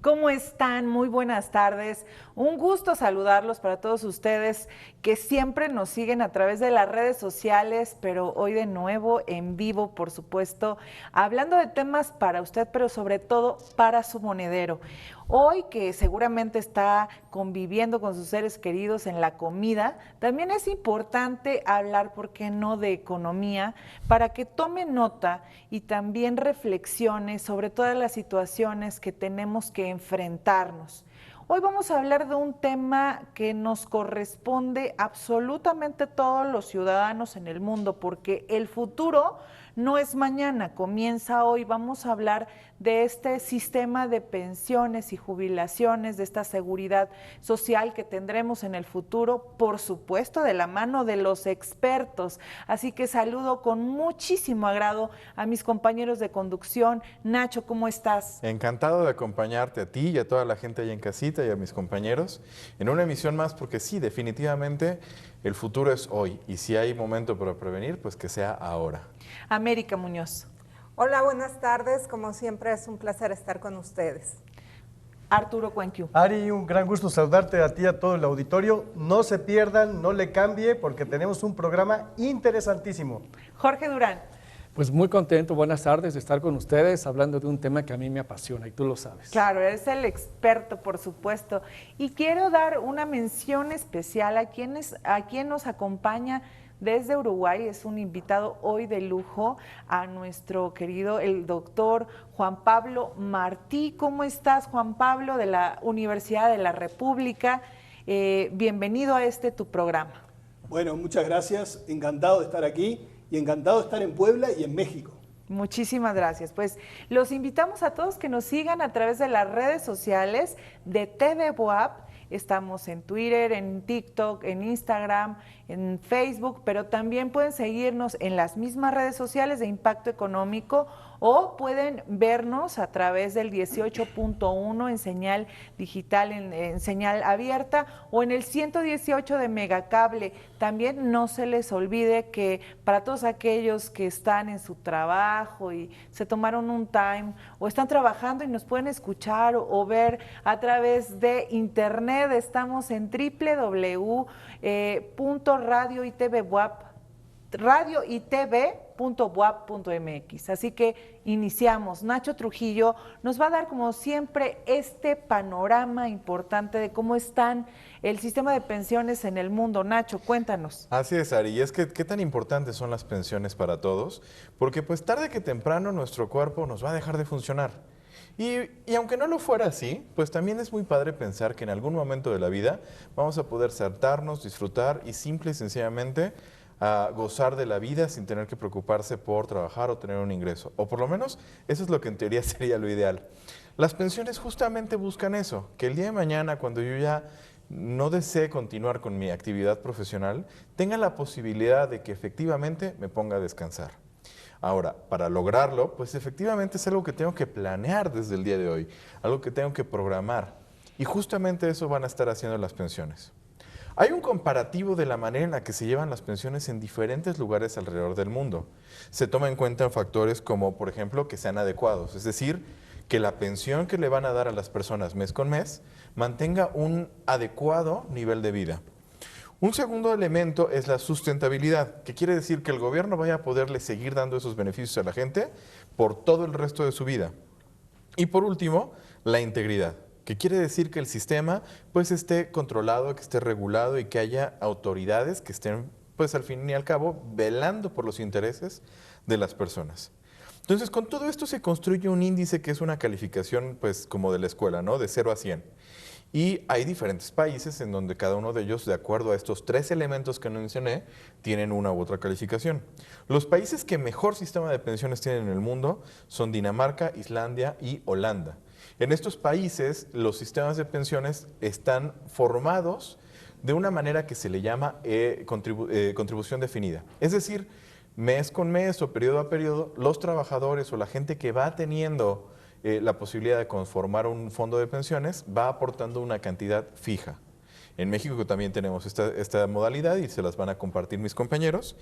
¿Cómo están? Muy buenas tardes. Un gusto saludarlos para todos ustedes que siempre nos siguen a través de las redes sociales, pero hoy de nuevo en vivo, por supuesto, hablando de temas para usted, pero sobre todo para su monedero. Hoy que seguramente está conviviendo con sus seres queridos en la comida, también es importante hablar, ¿por qué no?, de economía, para que tome nota y también reflexione sobre todas las situaciones que tenemos que enfrentarnos. Hoy vamos a hablar de un tema que nos corresponde absolutamente a todos los ciudadanos en el mundo, porque el futuro no es mañana, comienza hoy. Vamos a hablar de este sistema de pensiones y jubilaciones, de esta seguridad social que tendremos en el futuro, por supuesto, de la mano de los expertos. Así que saludo con muchísimo agrado a mis compañeros de conducción. Nacho, ¿cómo estás? Encantado de acompañarte a ti y a toda la gente ahí en casita y a mis compañeros en una emisión más, porque sí, definitivamente el futuro es hoy y si hay momento para prevenir, pues que sea ahora. América Muñoz. Hola, buenas tardes. Como siempre es un placer estar con ustedes. Arturo Cuenquiu. Ari, un gran gusto saludarte a ti y a todo el auditorio. No se pierdan, no le cambie, porque tenemos un programa interesantísimo. Jorge Durán. Pues muy contento, buenas tardes de estar con ustedes hablando de un tema que a mí me apasiona y tú lo sabes. Claro, eres el experto, por supuesto. Y quiero dar una mención especial a quien nos acompaña desde Uruguay. Es un invitado hoy de lujo, a nuestro querido, el doctor Juan Pablo Martí. ¿Cómo estás, Juan Pablo, de la Universidad de la República? Bienvenido a tu programa. Bueno, muchas gracias. Encantado de estar aquí y encantado de estar en Puebla y en México. Muchísimas gracias. Pues los invitamos a todos que nos sigan a través de las redes sociales de TV Boab. Estamos en Twitter, en TikTok, en Instagram, en Facebook, pero también pueden seguirnos en las mismas redes sociales de Impacto Económico o pueden vernos a través del 18.1 en señal digital, en señal abierta, o en el 118 de Megacable. También no se les olvide que para todos aquellos que están en su trabajo y se tomaron un time o están trabajando y nos pueden escuchar o ver a través de internet, estamos en radioitv.buap.mx. Así que iniciamos. Nacho Trujillo nos va a dar, como siempre, este panorama importante de cómo están el sistema de pensiones en el mundo. Nacho, cuéntanos. Así es, Ari, y es que qué tan importantes son las pensiones para todos, porque pues tarde que temprano nuestro cuerpo nos va a dejar de funcionar. Y aunque no lo fuera así, pues también es muy padre pensar que en algún momento de la vida vamos a poder sentarnos, disfrutar y simple y sencillamente a gozar de la vida sin tener que preocuparse por trabajar o tener un ingreso. O por lo menos eso es lo que en teoría sería lo ideal. Las pensiones justamente buscan eso, que el día de mañana, cuando yo ya no desee continuar con mi actividad profesional, tenga la posibilidad de que efectivamente me ponga a descansar. Ahora, para lograrlo, pues efectivamente es algo que tengo que planear desde el día de hoy, algo que tengo que programar. Y justamente eso van a estar haciendo las pensiones. Hay un comparativo de la manera en la que se llevan las pensiones en diferentes lugares alrededor del mundo. Se toma en cuenta factores como, por ejemplo, que sean adecuados, es decir, que la pensión que le van a dar a las personas mes con mes mantenga un adecuado nivel de vida. Un segundo elemento es la sustentabilidad, que quiere decir que el gobierno vaya a poderle seguir dando esos beneficios a la gente por todo el resto de su vida. Y por último, la integridad, que quiere decir que el sistema pues esté controlado, que esté regulado y que haya autoridades que estén pues al fin y al cabo velando por los intereses de las personas. Entonces, con todo esto se construye un índice que es una calificación pues como de la escuela, ¿no? De 0 a 100. Y hay diferentes países en donde cada uno de ellos, de acuerdo a estos tres elementos que mencioné, tienen una u otra calificación. Los países que mejor sistema de pensiones tienen en el mundo son Dinamarca, Islandia y Holanda. En estos países, los sistemas de pensiones están formados de una manera que se le llama contribución definida. Es decir, mes con mes o periodo a periodo, los trabajadores o la gente que va teniendo la posibilidad de conformar un fondo de pensiones va aportando una cantidad fija. En México también tenemos esta modalidad y se las van a compartir mis compañeros.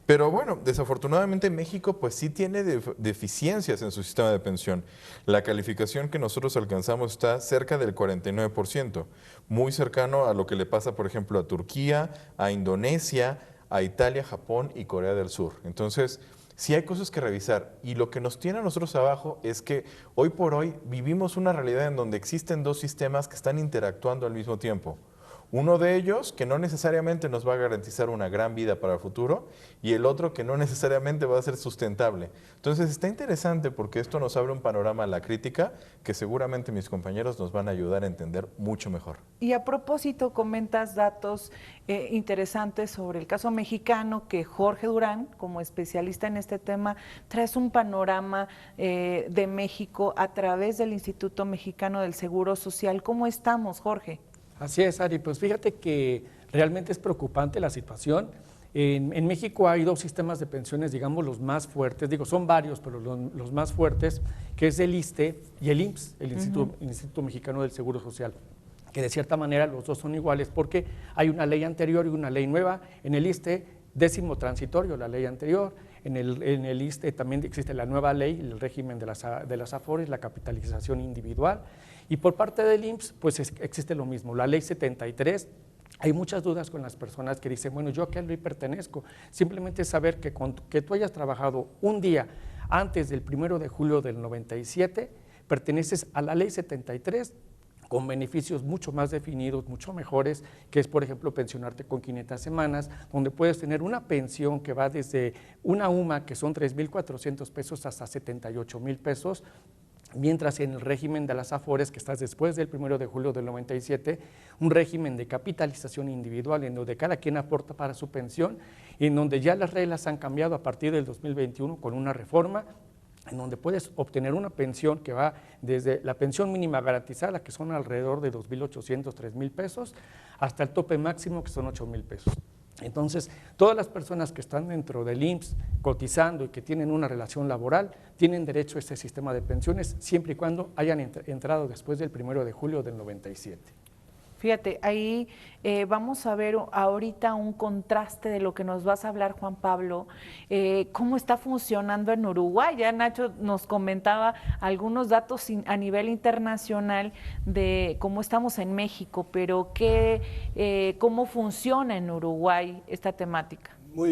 Pero bueno, desafortunadamente México pues sí tiene deficiencias en su sistema de pensión. La calificación que nosotros alcanzamos está cerca del 49%, muy cercano a lo que le pasa, por ejemplo, a Turquía, a Indonesia, a Italia, Japón y Corea del Sur. Entonces, sí hay cosas que revisar, y lo que nos tiene a nosotros abajo es que hoy por hoy vivimos una realidad en donde existen dos sistemas que están interactuando al mismo tiempo. Uno de ellos que no necesariamente nos va a garantizar una gran vida para el futuro, y el otro que no necesariamente va a ser sustentable. Entonces está interesante porque esto nos abre un panorama a la crítica que seguramente mis compañeros nos van a ayudar a entender mucho mejor. Y a propósito, comentas datos interesantes sobre el caso mexicano, que Jorge Durán, como especialista en este tema, traes un panorama de México a través del Instituto Mexicano del Seguro Social. ¿Cómo estamos, Jorge? Así es, Ari. Pues fíjate que realmente es preocupante la situación. En México hay dos sistemas de pensiones, digamos, los más fuertes, digo, son varios, pero los más fuertes, que es el ISSSTE y el IMSS, el Instituto Mexicano del Seguro Social, que de cierta manera los dos son iguales porque hay una ley anterior y una ley nueva. En el ISSSTE, 10º transitorio, la ley anterior. En el ISSSTE también existe la nueva ley, el régimen de las AFORES, la capitalización individual. Y por parte del IMSS, pues existe lo mismo, la ley 73. Hay muchas dudas con las personas que dicen, bueno, ¿yo a qué ley pertenezco? Simplemente saber que tú hayas trabajado un día antes del 1 de julio del 97, perteneces a la ley 73, con beneficios mucho más definidos, mucho mejores, que es, por ejemplo, pensionarte con 500 semanas, donde puedes tener una pensión que va desde una UMA, que son 3,400 pesos, hasta 78,000 pesos, mientras en el régimen de las AFORES, que estás después del 1 de julio del 97, un régimen de capitalización individual en donde cada quien aporta para su pensión, y en donde ya las reglas han cambiado a partir del 2021 con una reforma, en donde puedes obtener una pensión que va desde la pensión mínima garantizada, que son alrededor de 2,800, 3,000 pesos, hasta el tope máximo, que son 8,000 pesos. Entonces, todas las personas que están dentro del IMSS cotizando y que tienen una relación laboral tienen derecho a este sistema de pensiones siempre y cuando hayan entrado después del 1 de julio del 97. Fíjate, ahí vamos a ver ahorita un contraste de lo que nos vas a hablar, Juan Pablo, cómo está funcionando en Uruguay. Ya Nacho nos comentaba algunos datos a nivel internacional de cómo estamos en México, pero cómo funciona en Uruguay esta temática. Muy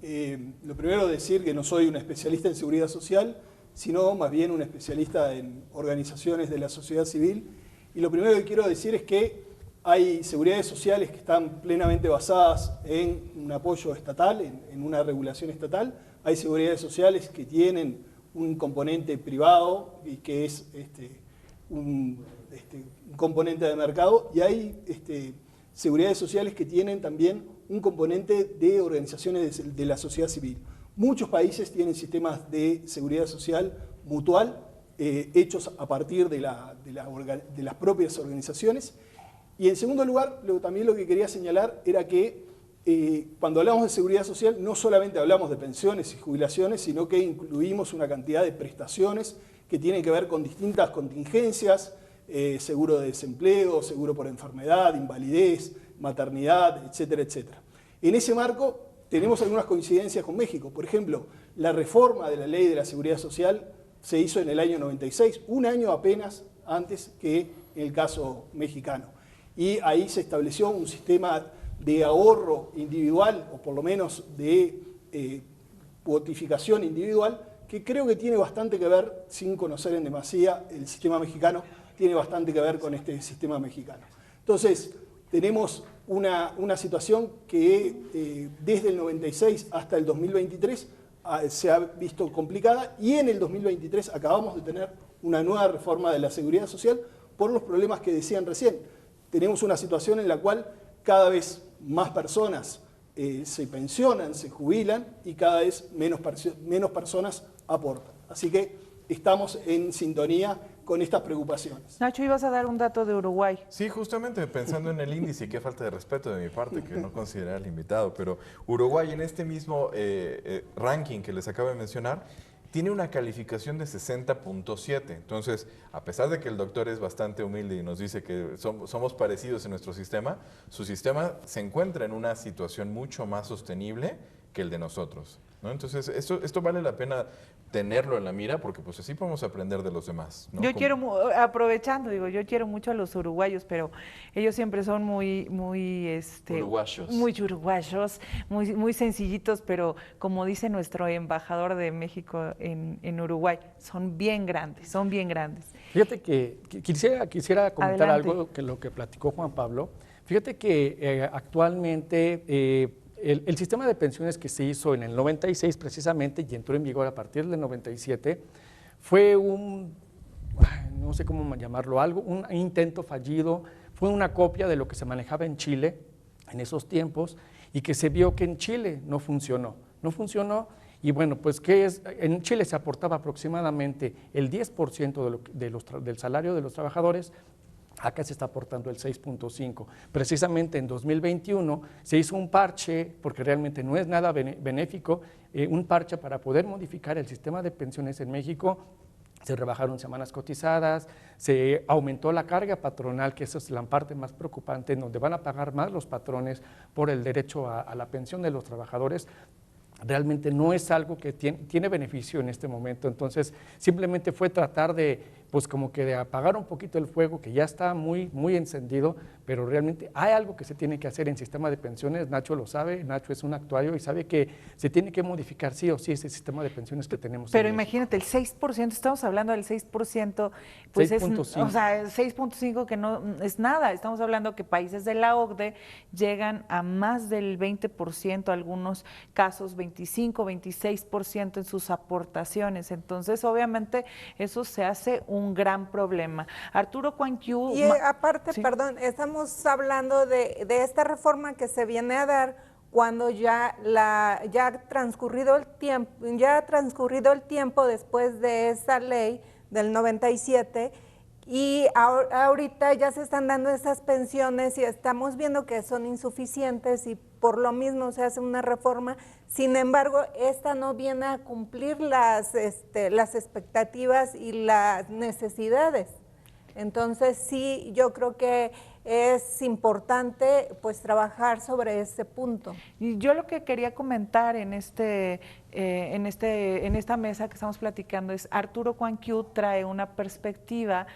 bien. Lo primero decir que no soy un especialista en seguridad social, sino más bien un especialista en organizaciones de la sociedad civil. Y lo primero que quiero decir es que hay seguridades sociales que están plenamente basadas en un apoyo estatal, en una regulación estatal. Hay seguridades sociales que tienen un componente privado y que es un componente de mercado. Y hay seguridades sociales que tienen también un componente de organizaciones de la sociedad civil. Muchos países tienen sistemas de seguridad social mutual hechos a partir de las propias organizaciones. Y en segundo lugar, también lo que quería señalar era que cuando hablamos de seguridad social no solamente hablamos de pensiones y jubilaciones, sino que incluimos una cantidad de prestaciones que tienen que ver con distintas contingencias, seguro de desempleo, seguro por enfermedad, invalidez, maternidad, etcétera, etcétera. En ese marco tenemos algunas coincidencias con México. Por ejemplo, la reforma de la ley de la seguridad social se hizo en el año 96, un año apenas antes que en el caso mexicano. Y ahí se estableció un sistema de ahorro individual, o por lo menos de cuotificación individual, que creo que tiene bastante que ver, sin conocer en demasía el sistema mexicano, tiene bastante que ver con este sistema mexicano. Entonces, tenemos una situación que desde el 96 hasta el 2023 se ha visto complicada, y en el 2023 acabamos de tener una nueva reforma de la seguridad social por los problemas que decían recién. Tenemos una situación en la cual cada vez más personas se pensionan, se jubilan, y cada vez menos personas aportan. Así que estamos en sintonía con estas preocupaciones. Nacho, ibas a dar un dato de Uruguay. Sí, justamente pensando en el índice, qué falta de respeto de mi parte que no considerar al invitado, pero Uruguay en este mismo ranking que les acabo de mencionar tiene una calificación de 60.7. Entonces, a pesar de que el doctor es bastante humilde y nos dice que somos parecidos en nuestro sistema, su sistema se encuentra en una situación mucho más sostenible que el de nosotros, ¿no? Entonces, esto vale la pena tenerlo en la mira porque pues así podemos aprender de los demás, ¿no? Yo quiero, aprovechando, digo, yo quiero mucho a los uruguayos, pero ellos siempre son muy Uruguayos. muy uruguayos, muy sencillitos, pero como dice nuestro embajador de México en Uruguay, son bien grandes, son bien grandes. Fíjate que quisiera comentar Adelante. algo que lo que platicó Juan Pablo. Fíjate que actualmente el sistema de pensiones que se hizo en el 96 precisamente y entró en vigor a partir del 97 fue no sé cómo llamarlo, un intento fallido, fue una copia de lo que se manejaba en Chile en esos tiempos y que se vio que en Chile no funcionó y bueno, pues en Chile se aportaba aproximadamente el 10% del salario de los trabajadores. Acá se está aportando el 6.5. Precisamente en 2021 se hizo un parche, porque realmente no es nada benéfico, un parche para poder modificar el sistema de pensiones en México. Se rebajaron semanas cotizadas, se aumentó la carga patronal, que esa es la parte más preocupante, en donde van a pagar más los patrones por el derecho a la pensión de los trabajadores. Realmente no es algo que tiene beneficio en este momento, entonces simplemente fue tratar de, pues como que de apagar un poquito el fuego que ya está muy encendido, pero realmente hay algo que se tiene que hacer en sistema de pensiones. Nacho lo sabe, Nacho es un actuario y sabe que se tiene que modificar sí o sí ese sistema de pensiones que tenemos. Pero imagínate, el 6%, estamos hablando del 6%, pues 6.5. o sea, el 6.5 que no es nada, estamos hablando que países de la OCDE llegan a más del 20%, algunos casos 25, 26% en sus aportaciones, entonces obviamente eso se hace un gran problema. Arturo Cuanquiu. Y aparte, ¿sí? perdón, estamos hablando de esta reforma que se viene a dar cuando ya ha transcurrido el tiempo después de esa ley del 97 y ahorita ya se están dando esas pensiones y estamos viendo que son insuficientes y por lo mismo se hace una reforma. Sin embargo, esta no viene a cumplir las expectativas y las necesidades. Entonces sí, yo creo que es importante pues trabajar sobre ese punto. Y yo lo que quería comentar en esta mesa que estamos platicando es Arturo Cuanquiu trae una perspectiva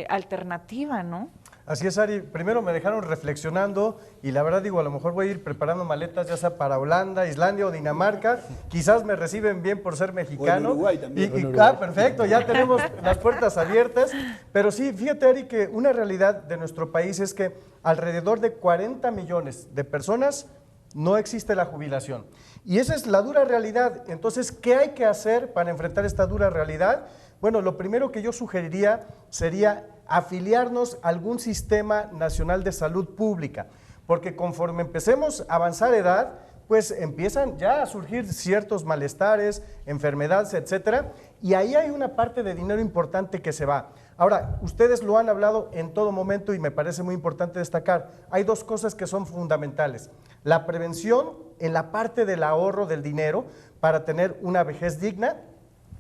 alternativa, ¿no? Así es, Ari. Primero me dejaron reflexionando y la verdad digo, a lo mejor voy a ir preparando maletas ya sea para Holanda, Islandia o Dinamarca. Quizás me reciben bien por ser mexicano. O en Uruguay también. Perfecto, ya tenemos las puertas abiertas. Pero sí, fíjate, Ari, que una realidad de nuestro país es que alrededor de 40 millones de personas no existe la jubilación. Y esa es la dura realidad. Entonces, ¿qué hay que hacer para enfrentar esta dura realidad? Bueno, lo primero que yo sugeriría sería afiliarnos a algún sistema nacional de salud pública, porque conforme empecemos a avanzar edad, pues empiezan ya a surgir ciertos malestares, enfermedades, etcétera, y ahí hay una parte de dinero importante que se va. Ahora, ustedes lo han hablado en todo momento y me parece muy importante destacar, hay dos cosas que son fundamentales. La prevención en la parte del ahorro del dinero para tener una vejez digna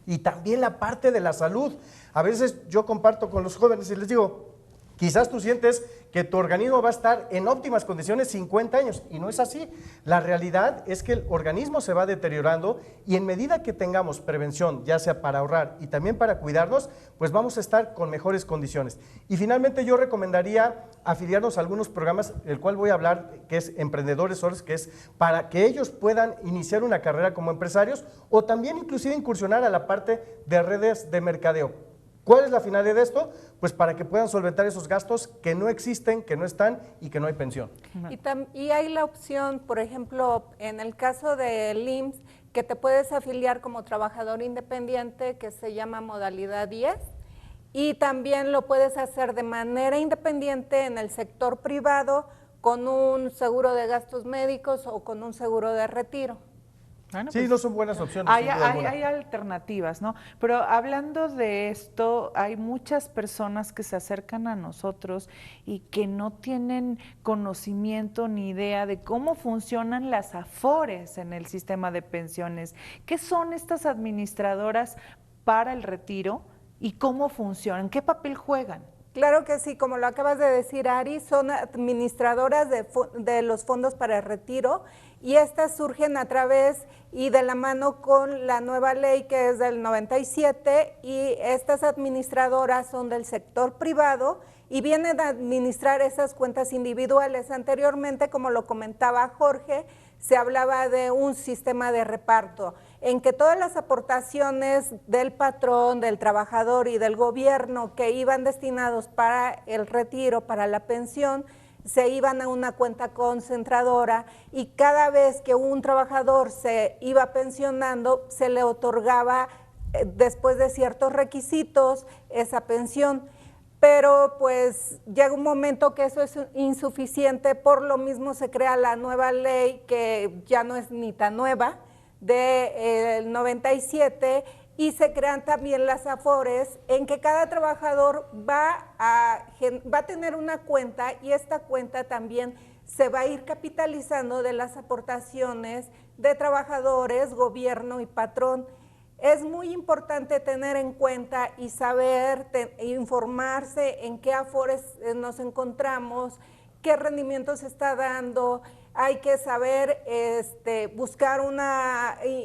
y también la parte de la salud. A veces yo comparto con los jóvenes y les digo, quizás tú sientes que tu organismo va a estar en óptimas condiciones 50 años y no es así. La realidad es que el organismo se va deteriorando y en medida que tengamos prevención, ya sea para ahorrar y también para cuidarnos, pues vamos a estar con mejores condiciones. Y finalmente yo recomendaría afiliarnos a algunos programas, del cual voy a hablar, que es Emprendedores Soles, que es para que ellos puedan iniciar una carrera como empresarios o también inclusive incursionar a la parte de redes de mercadeo. ¿Cuál es la finalidad de esto? Pues para que puedan solventar esos gastos que no existen, que no están y que no hay pensión. Y hay la opción, por ejemplo, en el caso del IMSS, que te puedes afiliar como trabajador independiente, que se llama modalidad 10, y también lo puedes hacer de manera independiente en el sector privado con un seguro de gastos médicos o con un seguro de retiro. Bueno, Sí, pues, no son buenas opciones. Hay, sin duda hay, alguna. hay alternativas, ¿no? Pero hablando de esto, hay muchas personas que se acercan a nosotros y que no tienen conocimiento ni idea de cómo funcionan las AFORES en el sistema de pensiones. ¿Qué son estas administradoras para el retiro y cómo funcionan? ¿Qué papel juegan? Claro que sí, como lo acabas de decir, Ari, son administradoras de los fondos para el retiro y estas surgen a través y de la mano con la nueva ley que es del 97 y estas administradoras son del sector privado y vienen a administrar esas cuentas individuales. Anteriormente, como lo comentaba Jorge, se hablaba de un sistema de reparto en que todas las aportaciones del patrón, del trabajador y del gobierno que iban destinados para el retiro, para la pensión, se iban a una cuenta concentradora y cada vez que un trabajador se iba pensionando, se le otorgaba después de ciertos requisitos esa pensión. Pero pues llega un momento que eso es insuficiente, por lo mismo se crea la nueva ley que ya no es ni tan nueva, del 97 y se crean también las AFORES en que cada trabajador va a tener una cuenta y esta cuenta también se va a ir capitalizando de las aportaciones de trabajadores, gobierno y patrón. Es muy importante tener en cuenta y saber, informarse en qué AFORES nos encontramos, qué rendimiento se está dando. Hay que saber buscar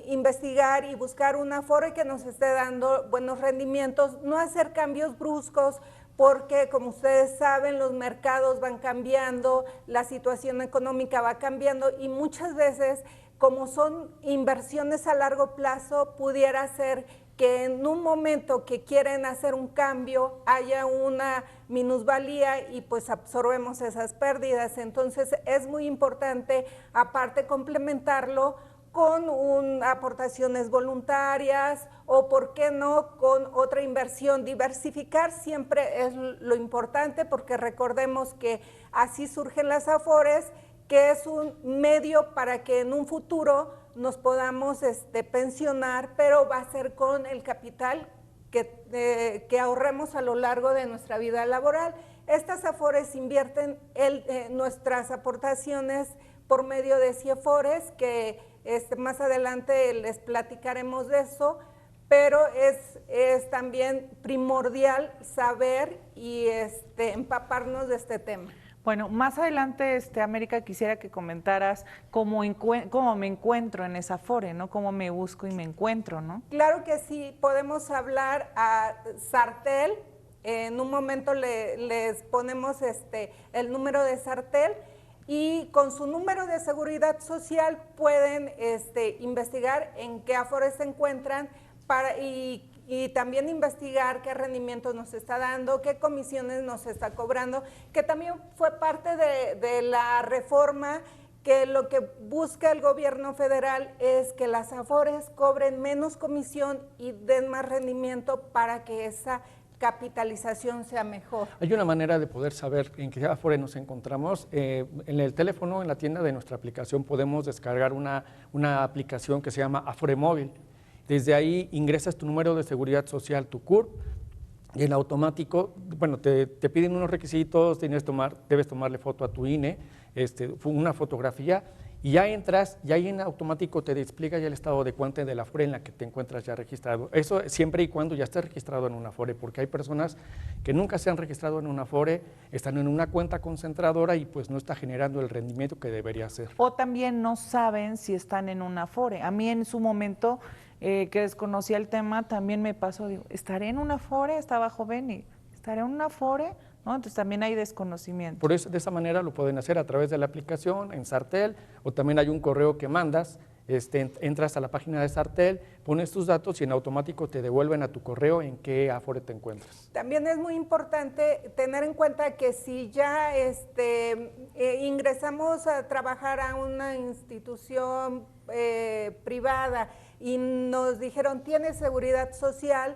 investigar y buscar una AFORE que nos esté dando buenos rendimientos, no hacer cambios bruscos porque como ustedes saben los mercados van cambiando, la situación económica va cambiando y muchas veces como son inversiones a largo plazo pudiera ser que en un momento que quieren hacer un cambio haya una minusvalía y pues absorbemos esas pérdidas. Entonces es muy importante aparte complementarlo con aportaciones voluntarias o por qué no con otra inversión. Diversificar siempre es lo importante porque recordemos que así surgen las AFORES, que es un medio para que en un futuro nos podamos pensionar, pero va a ser con el capital que ahorremos a lo largo de nuestra vida laboral. Estas AFORES invierten nuestras aportaciones por medio de CIEFORES, que más adelante les platicaremos de eso, pero es también primordial saber y empaparnos de este tema. Bueno, más adelante, América, quisiera que comentaras cómo me encuentro en esa AFORE, ¿no? Cómo me busco y me encuentro, ¿no? Claro que sí, podemos hablar a Sartel, en un momento les ponemos el número de Sartel y con su número de seguridad social pueden investigar en qué AFORES se encuentran y también investigar qué rendimientos nos está dando, qué comisiones nos está cobrando, que también fue parte de la reforma, que lo que busca el gobierno federal es que las AFORES cobren menos comisión y den más rendimiento para que esa capitalización sea mejor. Hay una manera de poder saber en qué AFORE nos encontramos. En el teléfono, en la tienda de nuestra aplicación, podemos descargar una aplicación que se llama AFORE Móvil. Desde ahí ingresas tu número de seguridad social, tu CURP, y en automático, bueno, te piden unos requisitos, debes tomarle foto a tu INE, una fotografía, y ya entras, y ahí en automático te explica ya el estado de cuenta de la AFORE en la que te encuentras ya registrado. Eso siempre y cuando ya estés registrado en una AFORE, porque hay personas que nunca se han registrado en una AFORE, están en una cuenta concentradora y pues no está generando el rendimiento que debería ser. O también no saben si están en una AFORE. A mí en su momento, que desconocía el tema, también me pasó, digo, ¿estaré en una AFORE? Estaba joven y ¿estaré en una AFORE? ¿No? Entonces también hay desconocimiento. Por eso, de esa manera lo pueden hacer a través de la aplicación, en Sartel, o también hay un correo que mandas, entras a la página de Sartel, pones tus datos y en automático te devuelven a tu correo en qué AFORE te encuentras. También es muy importante tener en cuenta que si ya ingresamos a trabajar a una institución privada y nos dijeron, ¿tienes seguridad social?,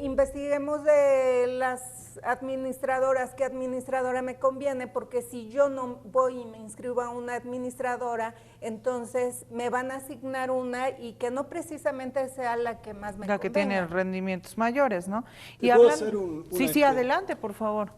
investiguemos de las administradoras qué administradora me conviene, porque si yo no voy y me inscribo a una administradora, entonces me van a asignar una y que no precisamente sea la que más me La que convenga. tiene rendimientos mayores, ¿no? ¿Te puedo hacer una Sí, este- adelante, por favor.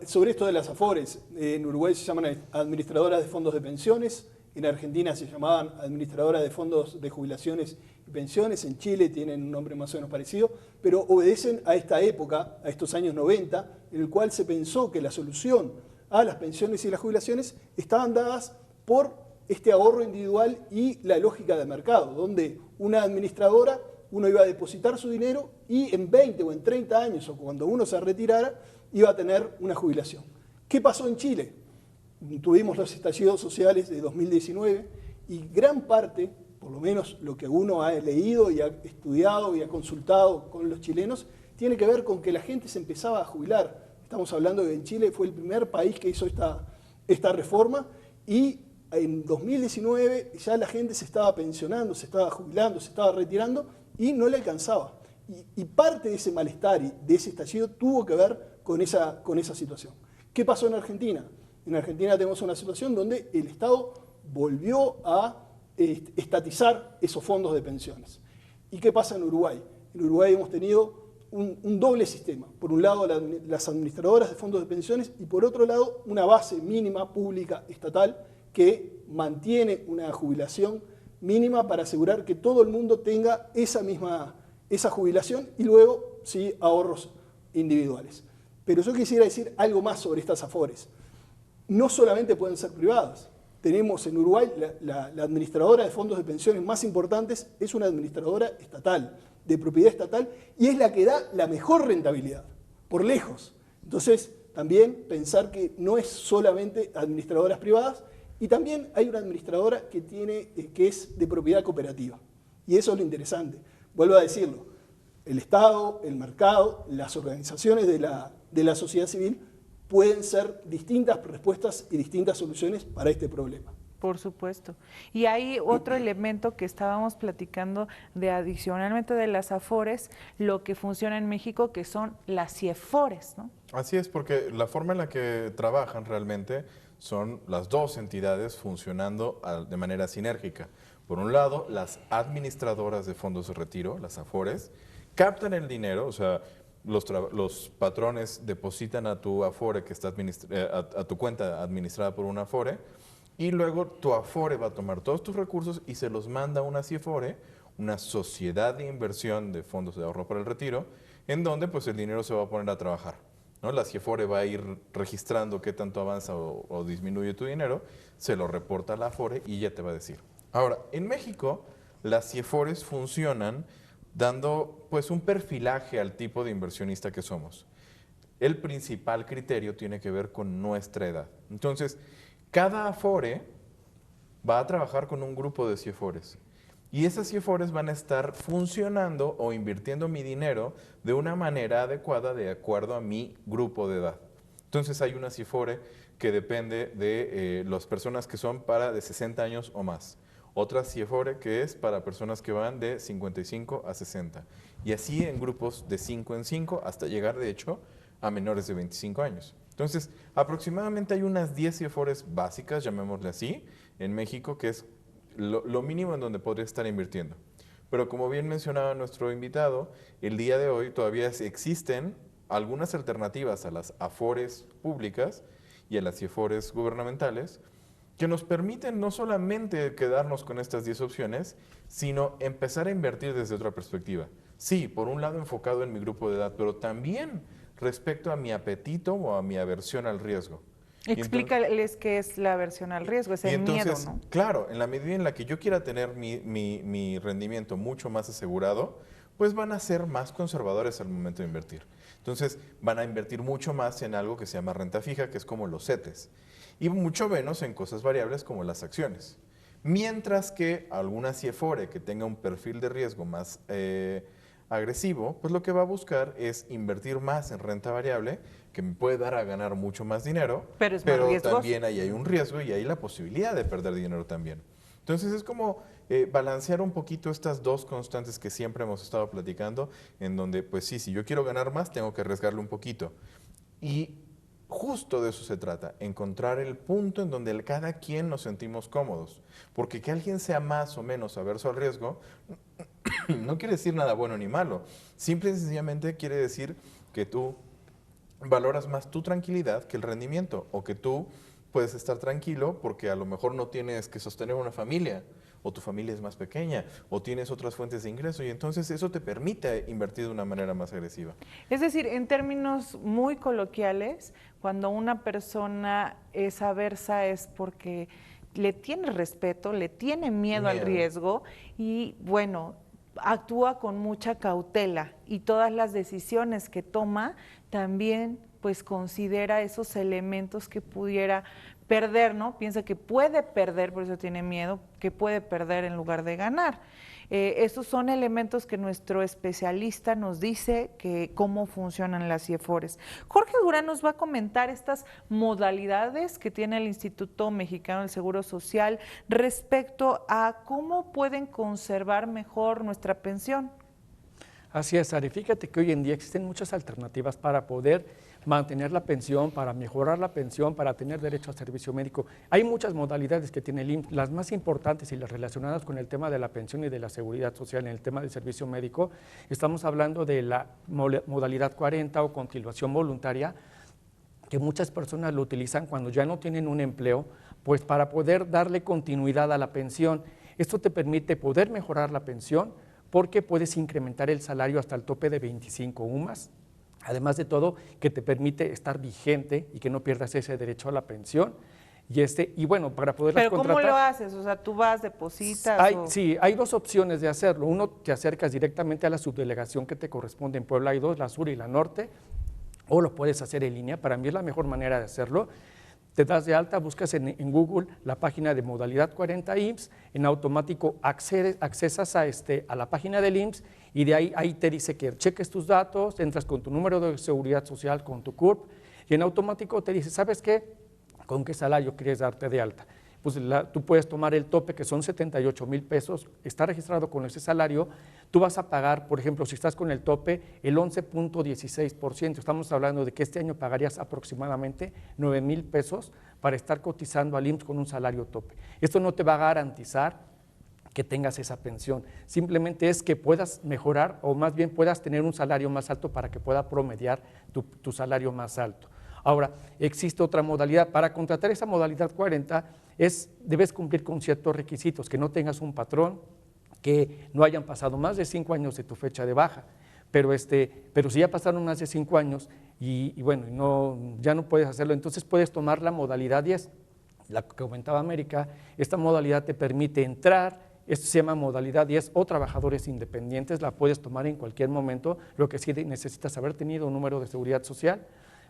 Sobre esto de las AFORES, en Uruguay se llaman administradoras de fondos de pensiones, en Argentina se llamaban administradoras de fondos de jubilaciones y pensiones, en Chile tienen un nombre más o menos parecido, pero obedecen a esta época, a estos años 90, en el cual se pensó que la solución a las pensiones y las jubilaciones estaban dadas por este ahorro individual y la lógica de mercado, donde una administradora, uno iba a depositar su dinero y en 20 o en 30 años, o cuando uno se retirara, iba a tener una jubilación. ¿Qué pasó en Chile? Tuvimos los estallidos sociales de 2019 y gran parte, por lo menos lo que uno ha leído y ha estudiado y ha consultado con los chilenos, tiene que ver con que la gente se empezaba a jubilar. Estamos hablando de que en Chile fue el primer país que hizo esta reforma y en 2019 ya la gente se estaba pensionando, se estaba jubilando, se estaba retirando y no le alcanzaba. Y parte de ese malestar y de ese estallido tuvo que ver con esa situación. ¿Qué pasó en Argentina? En Argentina tenemos una situación donde el Estado volvió a estatizar esos fondos de pensiones. ¿Y qué pasa en Uruguay? En Uruguay hemos tenido un doble sistema. Por un lado, las administradoras de fondos de pensiones y por otro lado, una base mínima pública estatal que mantiene una jubilación mínima para asegurar que todo el mundo tenga esa jubilación y luego, sí, ahorros individuales. Pero yo quisiera decir algo más sobre estas AFORES. No solamente pueden ser privadas. Tenemos en Uruguay la administradora de fondos de pensiones más importantes, es una administradora estatal, de propiedad estatal, y es la que da la mejor rentabilidad, por lejos. Entonces, también pensar que no es solamente administradoras privadas, y también hay una administradora que es de propiedad cooperativa. Y eso es lo interesante. Vuelvo a decirlo, el Estado, el mercado, las organizaciones de la sociedad civil pueden ser distintas respuestas y distintas soluciones para este problema. Por supuesto. Y hay otro elemento que estábamos platicando de adicionalmente de las AFORES, lo que funciona en México, que son las CIEFORES, ¿no? Así es, porque la forma en la que trabajan realmente son las dos entidades funcionando de manera sinérgica. Por un lado, las administradoras de fondos de retiro, las AFORES, captan el dinero, o sea, los patrones depositan a tu Afore que está a tu cuenta administrada por una Afore y luego tu Afore va a tomar todos tus recursos y se los manda a una CIEFORE, una sociedad de inversión de fondos de ahorro para el retiro, en donde pues el dinero se va a poner a trabajar, ¿no? La CIEFORE va a ir registrando qué tanto avanza o disminuye tu dinero, se lo reporta a la Afore y ya te va a decir. Ahora, en México las CIEFORES funcionan dando pues un perfilaje al tipo de inversionista que somos. El principal criterio tiene que ver con nuestra edad. Entonces, cada Afore va a trabajar con un grupo de CIEFORES y esas CIEFORES van a estar funcionando o invirtiendo mi dinero de una manera adecuada de acuerdo a mi grupo de edad. Entonces, hay una CIEFORE que depende de las personas que son de 60 años o más. Otra CIEFORE que es para personas que van de 55 a 60. Y así en grupos de 5 en 5 hasta llegar, de hecho, a menores de 25 años. Entonces, aproximadamente hay unas 10 CIEFORES básicas, llamémosle así, en México, que es lo mínimo en donde podría estar invirtiendo. Pero como bien mencionaba nuestro invitado, el día de hoy todavía existen algunas alternativas a las AFORES públicas y a las CIEFORES gubernamentales, que nos permiten no solamente quedarnos con estas 10 opciones, sino empezar a invertir desde otra perspectiva. Sí, por un lado enfocado en mi grupo de edad, pero también respecto a mi apetito o a mi aversión al riesgo. Explícales qué es la aversión al riesgo, ese miedo, ¿no? Claro, en la medida en la que yo quiera tener mi rendimiento mucho más asegurado, pues van a ser más conservadores al momento de invertir. Entonces, van a invertir mucho más en algo que se llama renta fija, que es como los CETES, y mucho menos en cosas variables como las acciones. Mientras que alguna CIEFORE que tenga un perfil de riesgo más agresivo, pues lo que va a buscar es invertir más en renta variable, que me puede dar a ganar mucho más dinero, pero es más riesgoso. También ahí hay un riesgo y hay la posibilidad de perder dinero también. Entonces es como balancear un poquito estas dos constantes que siempre hemos estado platicando, en donde, pues sí, si yo quiero ganar más, tengo que arriesgarle un poquito. Y justo de eso se trata, encontrar el punto en donde cada quien nos sentimos cómodos. Porque que alguien sea más o menos averso al riesgo no quiere decir nada bueno ni malo. Simple y sencillamente quiere decir que tú valoras más tu tranquilidad que el rendimiento, o que tú puedes estar tranquilo porque a lo mejor no tienes que sostener una familia, o tu familia es más pequeña, o tienes otras fuentes de ingreso, y entonces eso te permite invertir de una manera más agresiva. Es decir, en términos muy coloquiales, cuando una persona es aversa es porque le tiene respeto, le tiene miedo al riesgo y, bueno, actúa con mucha cautela, y todas las decisiones que toma también pues considera esos elementos que pudiera perder, ¿no? Piensa que puede perder, por eso tiene miedo, que puede perder en lugar de ganar. Esos son elementos que nuestro especialista nos dice que cómo funcionan las CIEFORES. Jorge Durán nos va a comentar estas modalidades que tiene el Instituto Mexicano del Seguro Social respecto a cómo pueden conservar mejor nuestra pensión. Así es, Ari. Fíjate que hoy en día existen muchas alternativas para poder mantener la pensión, para mejorar la pensión, para tener derecho a servicio médico. Hay muchas modalidades que tiene el IMSS, las más importantes y las relacionadas con el tema de la pensión y de la seguridad social en el tema del servicio médico. Estamos hablando de la modalidad 40 o continuación voluntaria, que muchas personas lo utilizan cuando ya no tienen un empleo, pues para poder darle continuidad a la pensión. Esto te permite poder mejorar la pensión porque puedes incrementar el salario hasta el tope de 25 UMAS. Además de todo, que te permite estar vigente y que no pierdas ese derecho a la pensión. Y bueno, para poderlas contratar… ¿Pero cómo lo haces? O sea, ¿tú vas, depositas? Sí, hay dos opciones de hacerlo. Uno, te acercas directamente a la subdelegación que te corresponde. En Puebla hay dos, la sur y la norte, o lo puedes hacer en línea. Para mí es la mejor manera de hacerlo. Te das de alta, buscas en Google la página de modalidad 40 IMSS, en automático accesas a la página del IMSS, y de ahí te dice que cheques tus datos, entras con tu número de seguridad social, con tu CURP, y en automático te dice, ¿sabes qué? ¿Con qué salario quieres darte de alta? Pues tú puedes tomar el tope, que son 78,000 pesos, está registrado con ese salario, tú vas a pagar, por ejemplo, si estás con el tope, el 11.16%, estamos hablando de que este año pagarías aproximadamente 9,000 pesos para estar cotizando al IMSS con un salario tope. Esto no te va a garantizar que tengas esa pensión, simplemente es que puedas mejorar, o más bien puedas tener un salario más alto para que pueda promediar tu salario más alto. Ahora, existe otra modalidad. Para contratar esa modalidad 40, debes cumplir con ciertos requisitos, que no tengas un patrón, que no hayan pasado más de 5 años de tu fecha de baja, pero si ya pasaron más de 5 años y bueno, ya no puedes hacerlo, entonces puedes tomar la modalidad 10, la que comentaba América. Esta modalidad te permite entrar, esto se llama modalidad 10 o trabajadores independientes, la puedes tomar en cualquier momento, lo que sí necesitas haber tenido un número de seguridad social.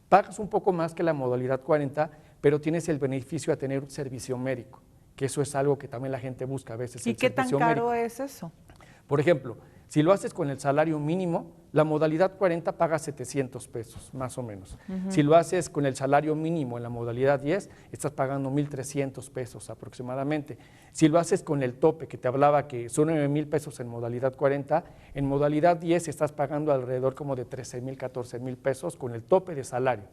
Pagas un poco más que la modalidad 40, pero tienes el beneficio de tener un servicio médico, que eso es algo que también la gente busca a veces. ¿Y qué tan caro es eso? Por ejemplo, si lo haces con el salario mínimo, la modalidad 40 paga 700 pesos, más o menos. Si lo haces con el salario mínimo en la modalidad 10, estás pagando 1,300 pesos aproximadamente. Si lo haces con el tope, que te hablaba que son 9,000 pesos en modalidad 40, en modalidad 10 estás pagando alrededor como de 13,000, 14,000 pesos con el tope de salario.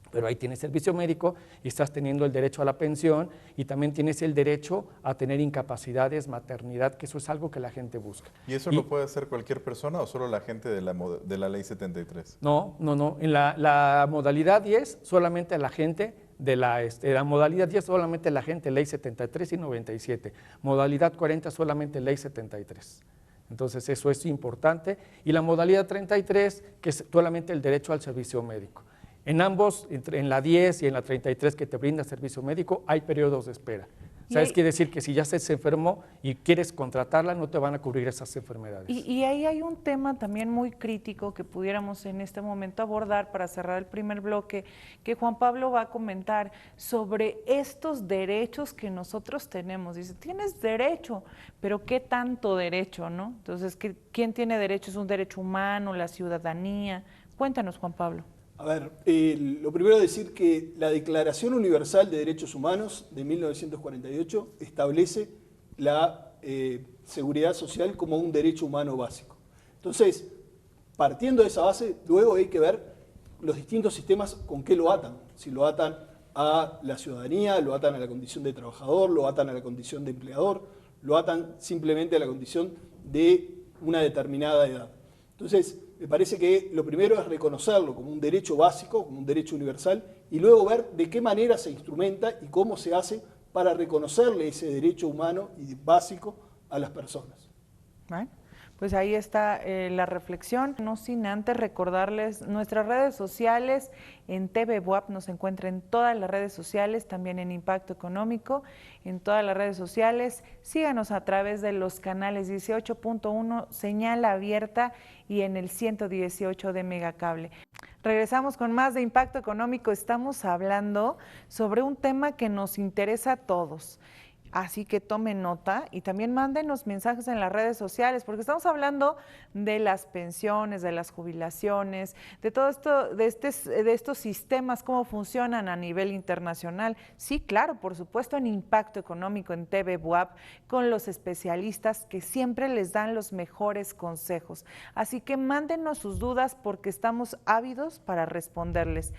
Pero ahí tienes servicio médico y estás teniendo el derecho a la pensión, y también tienes el derecho a tener incapacidades, maternidad, que eso es algo que la gente busca. ¿Y eso lo puede hacer cualquier persona o solo la gente de la ley 73? No. En la modalidad 10, solamente la gente de la modalidad 10, solamente la gente ley 73 y 97. Modalidad 40, solamente ley 73. Entonces eso es importante. Y la modalidad 33, que es solamente el derecho al servicio médico. En ambos, en la 10 y en la 33 que te brinda servicio médico, hay periodos de espera. ¿Sabes? Quiere decir que si ya se enfermó y quieres contratarla, no te van a cubrir esas enfermedades. Y ahí hay un tema también muy crítico que pudiéramos en este momento abordar para cerrar el primer bloque, que Juan Pablo va a comentar sobre estos derechos que nosotros tenemos. Dice, tienes derecho, pero ¿qué tanto derecho, no? Entonces, ¿quién tiene derecho? ¿Es un derecho humano, la ciudadanía? Cuéntanos, Juan Pablo. A ver, lo primero es decir que la Declaración Universal de Derechos Humanos de 1948 establece la seguridad social como un derecho humano básico. Entonces, partiendo de esa base, luego hay que ver los distintos sistemas con qué lo atan. Si lo atan a la ciudadanía, lo atan a la condición de trabajador, lo atan a la condición de empleador, lo atan simplemente a la condición de una determinada edad. Entonces, me parece que lo primero es reconocerlo como un derecho básico, como un derecho universal, y luego ver de qué manera se instrumenta y cómo se hace para reconocerle ese derecho humano y básico a las personas. Bueno, pues ahí está la reflexión. No sin antes recordarles nuestras redes sociales. En TV Buap nos encuentra en todas las redes sociales, también en Impacto Económico, en todas las redes sociales. Síganos a través de los canales 18.1, señal abierta, y en el 118 de Megacable. Regresamos con más de Impacto Económico. Estamos hablando sobre un tema que nos interesa a todos. Así que tomen nota y también mándenos mensajes en las redes sociales, porque estamos hablando de las pensiones, de las jubilaciones, de todo esto, de estos sistemas, cómo funcionan a nivel internacional. Sí, claro, por supuesto, en Impacto Económico, en TV Buap, con los especialistas que siempre les dan los mejores consejos. Así que mándenos sus dudas porque estamos ávidos para responderles.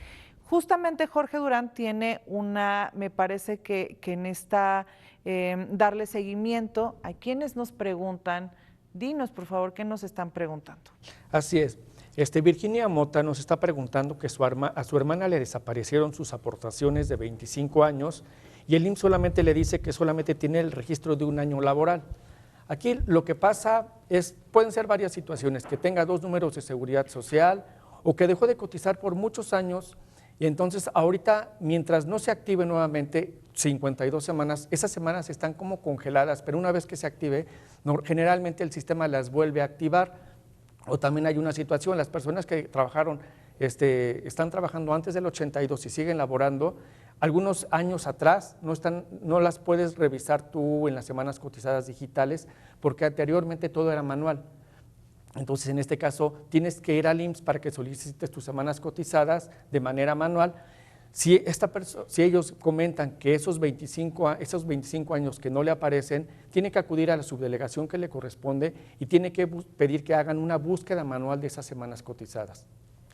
Justamente Jorge Durán tiene me parece que en esta darle seguimiento a quienes nos preguntan. Dinos, por favor, ¿qué nos están preguntando? Así es. Virginia Mota nos está preguntando que a su hermana le desaparecieron sus aportaciones de 25 años y el IMSS solamente le dice que solamente tiene el registro de un año laboral. Aquí lo que pasa pueden ser varias situaciones, que tenga 2 números de seguridad social o que dejó de cotizar por muchos años. Y entonces ahorita, mientras no se active nuevamente 52 semanas, esas semanas están como congeladas, pero una vez que se active, generalmente el sistema las vuelve a activar. O también hay una situación, las personas que trabajaron, están trabajando antes del 82 y siguen laborando, algunos años atrás no las puedes revisar tú en las semanas cotizadas digitales, porque anteriormente todo era manual. Entonces, en este caso, tienes que ir al IMSS para que solicites tus semanas cotizadas de manera manual. Si ellos comentan que esos 25 años que no le aparecen, tiene que acudir a la subdelegación que le corresponde y tiene que pedir que hagan una búsqueda manual de esas semanas cotizadas.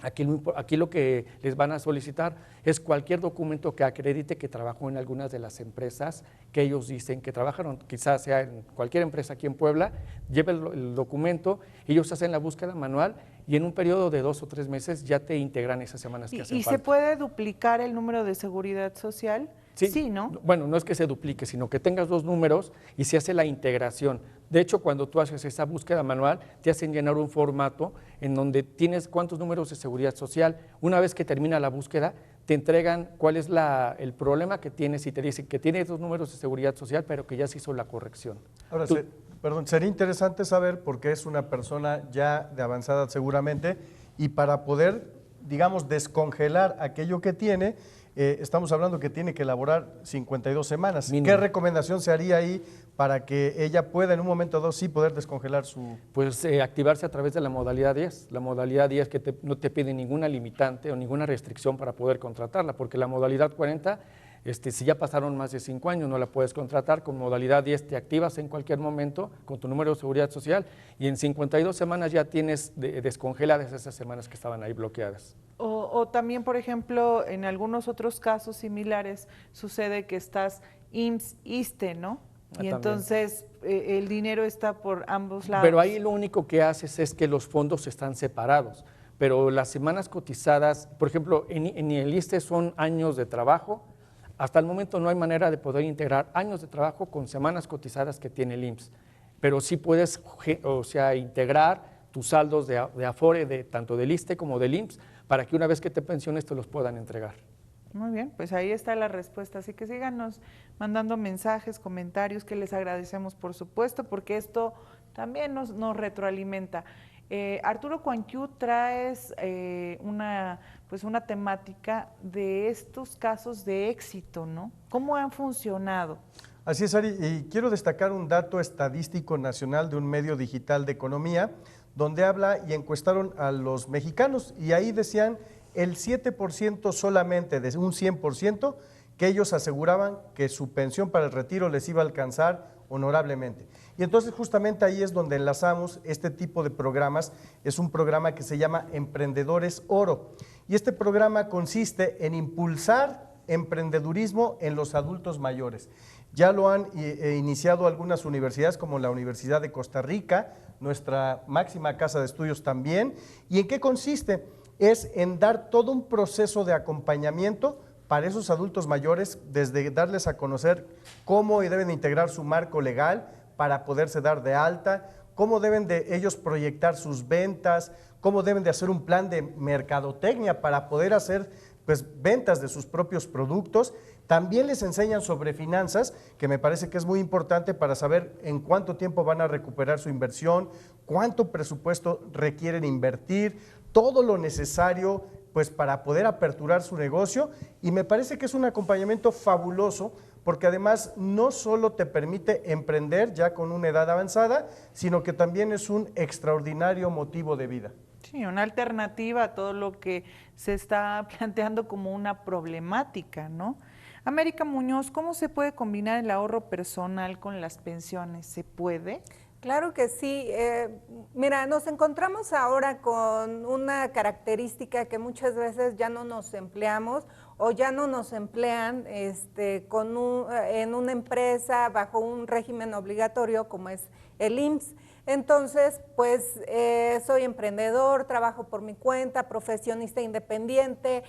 Aquí lo que les van a solicitar es cualquier documento que acredite que trabajó en algunas de las empresas que ellos dicen que trabajaron, quizás sea en cualquier empresa aquí en Puebla, lleve el documento, ellos hacen la búsqueda manual y en un periodo de 2 o 3 meses ya te integran esas semanas que hacen falta. ¿Y se puede duplicar el número de seguridad social? Sí, ¿no? Bueno, no es que se duplique, sino que tengas 2 números y se hace la integración. De hecho, cuando tú haces esa búsqueda manual, te hacen llenar un formato en donde tienes cuántos números de seguridad social. Una vez que termina la búsqueda, te entregan cuál es el problema que tienes y te dicen que tienes 2 números de seguridad social, pero que ya se hizo la corrección. Ahora, sería interesante saber, porque es una persona ya de avanzada seguramente, y para poder, digamos, descongelar aquello que tiene, estamos hablando que tiene que elaborar 52 semanas. Mínimo. ¿Qué recomendación se haría ahí para que ella pueda en un momento dado sí poder descongelar su...? Pues activarse a través de la modalidad 10. La modalidad 10 que no te pide ninguna limitante o ninguna restricción para poder contratarla, porque la modalidad 40, si ya pasaron más de 5 años, no la puedes contratar. Con modalidad 10 te activas en cualquier momento con tu número de seguridad social y en 52 semanas ya tienes descongeladas esas semanas que estaban ahí bloqueadas. O también, por ejemplo, en algunos otros casos similares sucede que estás IMSS-ISSSTE, ¿no? Y entonces el dinero está por ambos lados. Pero ahí lo único que haces es que los fondos están separados, pero las semanas cotizadas, por ejemplo, en el ISSSTE son años de trabajo. Hasta el momento no hay manera de poder integrar años de trabajo con semanas cotizadas que tiene el IMSS, pero sí puedes integrar tus saldos de Afore, tanto del ISSSTE como del IMSS, para que una vez que te pensiones te los puedan entregar. Muy bien, pues ahí está la respuesta, así que síganos mandando mensajes, comentarios, que les agradecemos por supuesto, porque esto también nos retroalimenta. Arturo Cuanquiu, traes una temática de estos casos de éxito, ¿no? ¿Cómo han funcionado? Así es, Ari, y quiero destacar un dato estadístico nacional de un medio digital de economía, donde habla y encuestaron a los mexicanos y ahí decían el 7% solamente, de un 100%, que ellos aseguraban que su pensión para el retiro les iba a alcanzar honorablemente. Y entonces justamente ahí es donde enlazamos este tipo de programas. Es un programa que se llama Emprendedores Oro. Y este programa consiste en impulsar emprendedurismo en los adultos mayores. Ya lo han iniciado algunas universidades como la Universidad de Costa Rica, nuestra máxima casa de estudios también. ¿Y en qué consiste? Es en dar todo un proceso de acompañamiento para esos adultos mayores, desde darles a conocer cómo deben integrar su marco legal para poderse dar de alta, cómo deben de ellos proyectar sus ventas, cómo deben de hacer un plan de mercadotecnia para poder hacer pues, ventas de sus propios productos. También les enseñan sobre finanzas, que me parece que es muy importante para saber en cuánto tiempo van a recuperar su inversión, cuánto presupuesto requieren invertir, todo lo necesario pues, para poder aperturar su negocio. Y me parece que es un acompañamiento fabuloso, porque además no solo te permite emprender ya con una edad avanzada, sino que también es un extraordinario motivo de vida. Sí, una alternativa a todo lo que se está planteando como una problemática, ¿no? América Muñoz, ¿cómo se puede combinar el ahorro personal con las pensiones? ¿Se puede? Claro que sí. Mira, nos encontramos ahora con una característica que muchas veces ya no nos empleamos o ya no nos emplean en una empresa bajo un régimen obligatorio como es el IMSS. Entonces, pues soy emprendedor, trabajo por mi cuenta, profesionista independiente.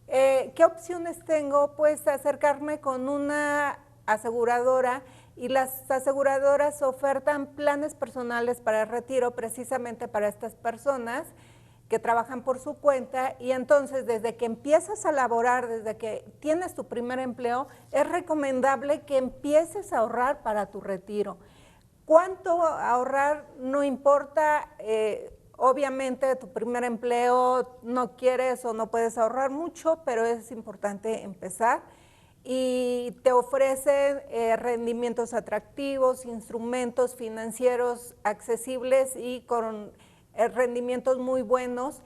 ¿Qué opciones tengo? Pues acercarme con una aseguradora, y las aseguradoras ofertan planes personales para el retiro precisamente para estas personas que trabajan por su cuenta. Y entonces desde que empiezas a laborar, desde que tienes tu primer empleo, es recomendable que empieces a ahorrar para tu retiro. ¿Cuánto ahorrar? No importa. Obviamente tu primer empleo no quieres o no puedes ahorrar mucho, pero es importante empezar. Y te ofrecen rendimientos atractivos, instrumentos financieros accesibles y con rendimientos muy buenos.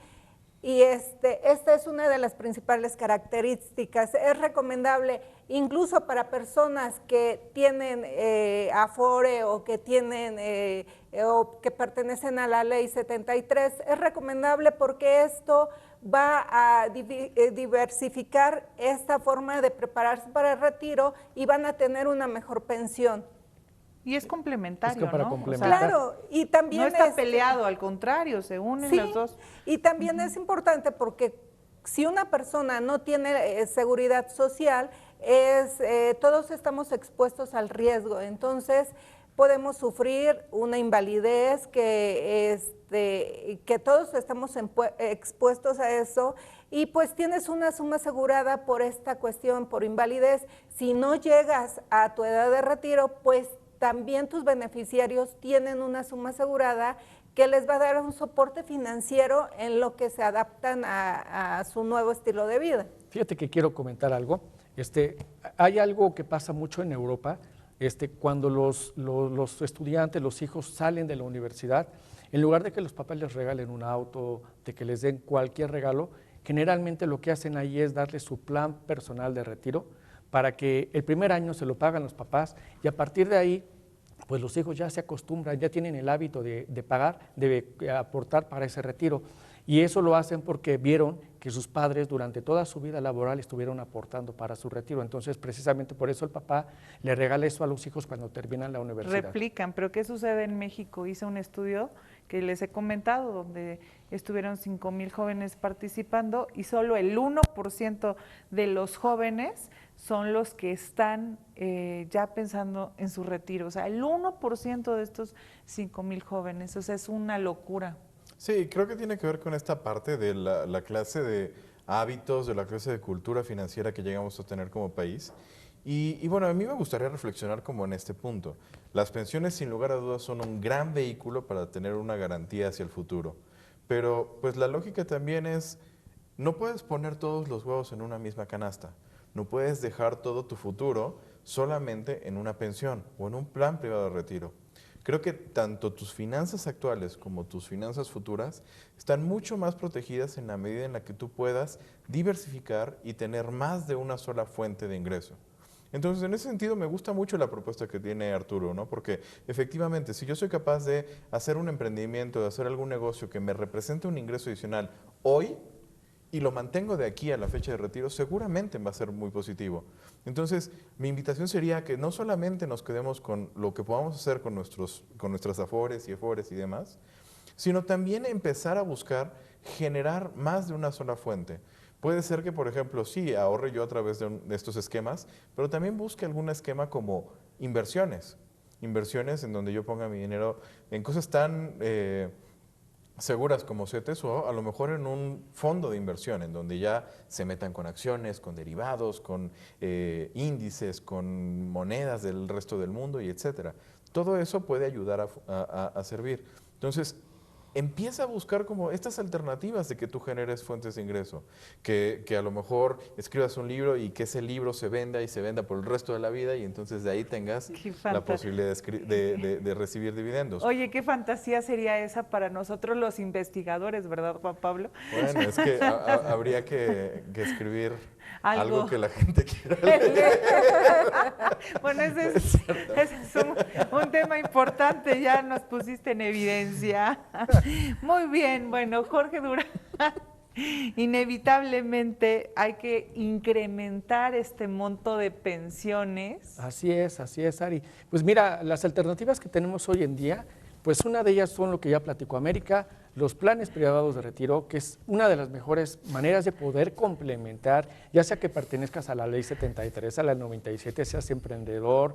Y esta es una de las principales características. Es recomendable incluso para personas que tienen Afore o que tienen o que pertenecen a la ley 73. Es recomendable porque esto va a diversificar esta forma de prepararse para el retiro y van a tener una mejor pensión. Y es complementario, para ¿no? complementar. Claro, y también no está peleado, al contrario, se unen sí, las dos. Y también es importante porque si una persona no tiene seguridad social, todos estamos expuestos al riesgo. Entonces podemos sufrir una invalidez, que todos estamos expuestos a eso, y pues tienes una suma asegurada por esta cuestión, por invalidez. Si no llegas a tu edad de retiro, pues también tus beneficiarios tienen una suma asegurada que les va a dar un soporte financiero en lo que se adaptan a su nuevo estilo de vida. Fíjate que quiero comentar algo. Hay algo que pasa mucho en Europa, cuando los estudiantes, los hijos salen de la universidad, en lugar de que los papás les regalen un auto, de que les den cualquier regalo, generalmente lo que hacen ahí es darles su plan personal de retiro, para que el primer año se lo pagan los papás y a partir de ahí pues los hijos ya se acostumbran, ya tienen el hábito de pagar, de aportar para ese retiro. Y eso lo hacen porque vieron que sus padres durante toda su vida laboral estuvieron aportando para su retiro. Entonces, precisamente por eso el papá le regala eso a los hijos cuando terminan la universidad. Replican, pero ¿qué sucede en México? Hice un estudio que les he comentado, donde estuvieron 5,000 jóvenes participando y solo el 1% de los jóvenes son los que están ya pensando en su retiro. O sea, el 1% de estos 5,000 jóvenes, o sea, es una locura. Sí, creo que tiene que ver con esta parte de la clase de hábitos, de la clase de cultura financiera que llegamos a tener como país. Y bueno, a mí me gustaría reflexionar como en este punto. Las pensiones, sin lugar a dudas, son un gran vehículo para tener una garantía hacia el futuro. Pero pues la lógica también es, no puedes poner todos los huevos en una misma canasta. No puedes dejar todo tu futuro solamente en una pensión o en un plan privado de retiro. Creo que tanto tus finanzas actuales como tus finanzas futuras están mucho más protegidas en la medida en la que tú puedas diversificar y tener más de una sola fuente de ingreso. Entonces, en ese sentido, me gusta mucho la propuesta que tiene Arturo, ¿no? Porque efectivamente, si yo soy capaz de hacer un emprendimiento, de hacer algún negocio que me represente un ingreso adicional hoy y lo mantengo de aquí a la fecha de retiro, seguramente va a ser muy positivo. Entonces, mi invitación sería que no solamente nos quedemos con lo que podamos hacer con nuestras afores y efores y demás, sino también empezar a buscar generar más de una sola fuente. Puede ser que, por ejemplo, sí, ahorre yo a través de estos esquemas, pero también busque algún esquema como inversiones. Inversiones en donde yo ponga mi dinero en cosas tan seguras como CETES o a lo mejor en un fondo de inversión en donde ya se metan con acciones, con derivados, con índices, con monedas del resto del mundo y etcétera. Todo eso puede ayudar a servir. Entonces, empieza a buscar como estas alternativas de que tú generes fuentes de ingreso, que a lo mejor escribas un libro y que ese libro se venda y se venda por el resto de la vida y entonces de ahí tengas la posibilidad de recibir dividendos. Oye, qué fantasía sería esa para nosotros los investigadores, ¿verdad, Juan Pablo? Bueno, es que habría que escribir algo que la gente quiera leer. Bueno, ese es un tema importante, ya nos pusiste en evidencia. Muy bien, bueno, Jorge Durán, inevitablemente hay que incrementar este monto de pensiones. Así es, Ari. Pues mira, las alternativas que tenemos hoy en día, pues una de ellas son lo que ya platicó América, los planes privados de retiro, que es una de las mejores maneras de poder complementar, ya sea que pertenezcas a la Ley 73, a la 97, seas emprendedor,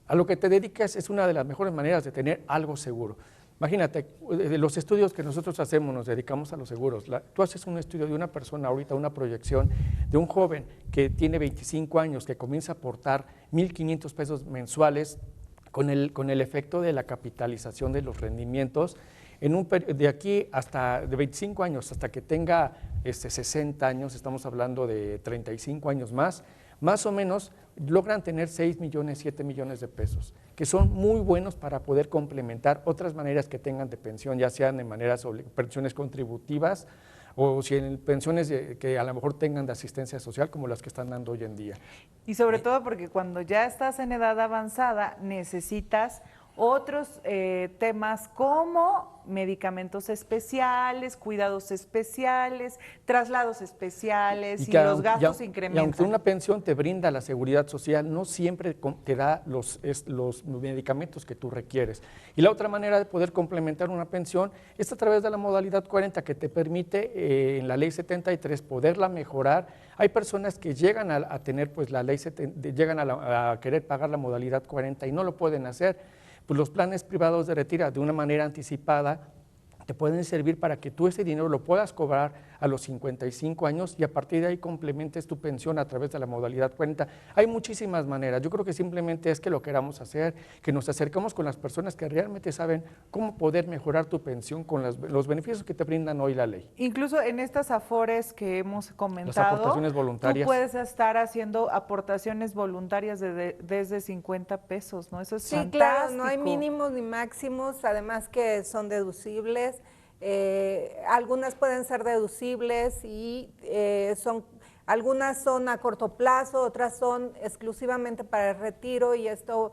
a lo que te dediques, es una de las mejores maneras de tener algo seguro. Imagínate, de los estudios que nosotros hacemos, nos dedicamos a los seguros. Tú haces un estudio de una persona ahorita, una proyección de un joven que tiene 25 años, que comienza a aportar 1,500 pesos mensuales con el efecto de la capitalización de los rendimientos, de aquí hasta de 25 años hasta que tenga 60 años, estamos hablando de 35 años más o menos logran tener 6 millones, 7 millones de pesos, que son muy buenos para poder complementar otras maneras que tengan de pensión, ya sean en pensiones contributivas o si en pensiones que a lo mejor tengan de asistencia social como las que están dando hoy en día. Y sobre todo porque cuando ya estás en edad avanzada necesitas otros temas como medicamentos especiales, cuidados especiales, traslados especiales y los gastos incrementan. Y aunque una pensión te brinda la seguridad social, no siempre te da los medicamentos que tú requieres. Y la otra manera de poder complementar una pensión es a través de la modalidad 40 que te permite en la Ley 73 poderla mejorar. Hay personas que llegan a tener pues la ley, llegan a querer pagar la modalidad 40 y no lo pueden hacer. Pues los planes privados de retiro de una manera anticipada te pueden servir para que tú ese dinero lo puedas cobrar a los 55 años y a partir de ahí complementes tu pensión a través de la modalidad 40. Hay muchísimas maneras, yo creo que simplemente es que lo queramos hacer, que nos acercamos con las personas que realmente saben cómo poder mejorar tu pensión con los beneficios que te brindan hoy la ley. Incluso en estas afores que hemos comentado, las aportaciones voluntarias, tú puedes estar haciendo aportaciones voluntarias desde 50 pesos, ¿no? Eso es fantástico. Claro, no hay mínimos ni máximos, además que son deducibles. Algunas pueden ser deducibles y algunas son a corto plazo, otras son exclusivamente para el retiro y esto,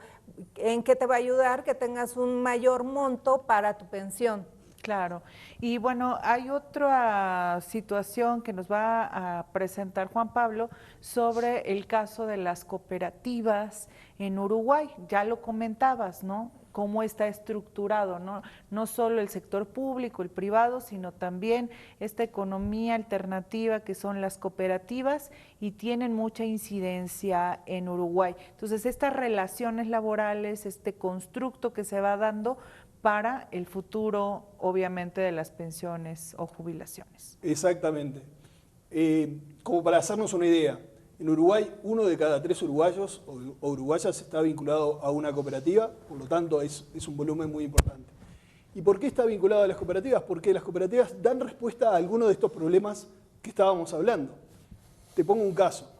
¿en qué te va a ayudar? Que tengas un mayor monto para tu pensión. Claro, y bueno, hay otra situación que nos va a presentar Juan Pablo sobre el caso de las cooperativas en Uruguay, ya lo comentabas, ¿no? Cómo está estructurado, ¿no? No solo el sector público, el privado, sino también esta economía alternativa que son las cooperativas y tienen mucha incidencia en Uruguay. Entonces, estas relaciones laborales, este constructo que se va dando para el futuro, obviamente, de las pensiones o jubilaciones. Exactamente. Como para hacernos una idea, en Uruguay, 1 de cada 3 uruguayos o uruguayas está vinculado a una cooperativa, por lo tanto es un volumen muy importante. ¿Y por qué está vinculado a las cooperativas? Porque las cooperativas dan respuesta a algunos de estos problemas que estábamos hablando. Te pongo un caso.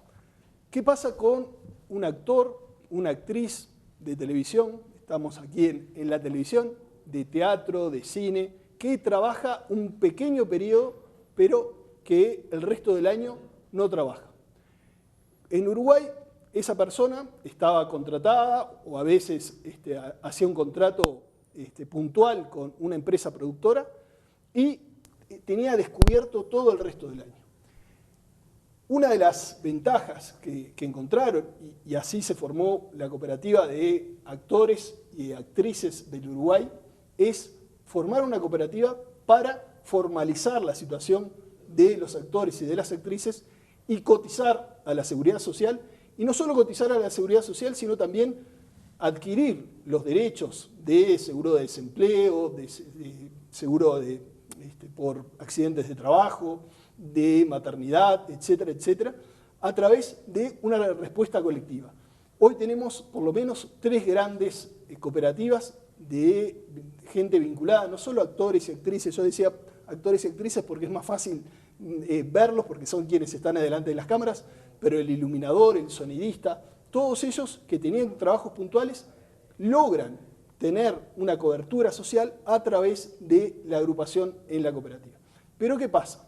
¿Qué pasa con un actor, una actriz de televisión, estamos aquí en la televisión, de teatro, de cine, que trabaja un pequeño periodo, pero que el resto del año no trabaja? En Uruguay esa persona estaba contratada o a veces hacía un contrato puntual con una empresa productora y tenía descubierto todo el resto del año. Una de las ventajas que encontraron, y así se formó la cooperativa de actores y actrices del Uruguay, es formar una cooperativa para formalizar la situación de los actores y de las actrices y cotizar a la seguridad social, y no solo cotizar a la seguridad social, sino también adquirir los derechos de seguro de desempleo, de seguro por accidentes de trabajo, de maternidad, etcétera, etcétera, a través de una respuesta colectiva. Hoy tenemos por lo menos 3 grandes cooperativas de gente vinculada, no solo actores y actrices, yo decía actores y actrices porque es más fácil verlos, porque son quienes están adelante de las cámaras, pero el iluminador, el sonidista, todos ellos que tenían trabajos puntuales logran tener una cobertura social a través de la agrupación en la cooperativa. Pero ¿qué pasa?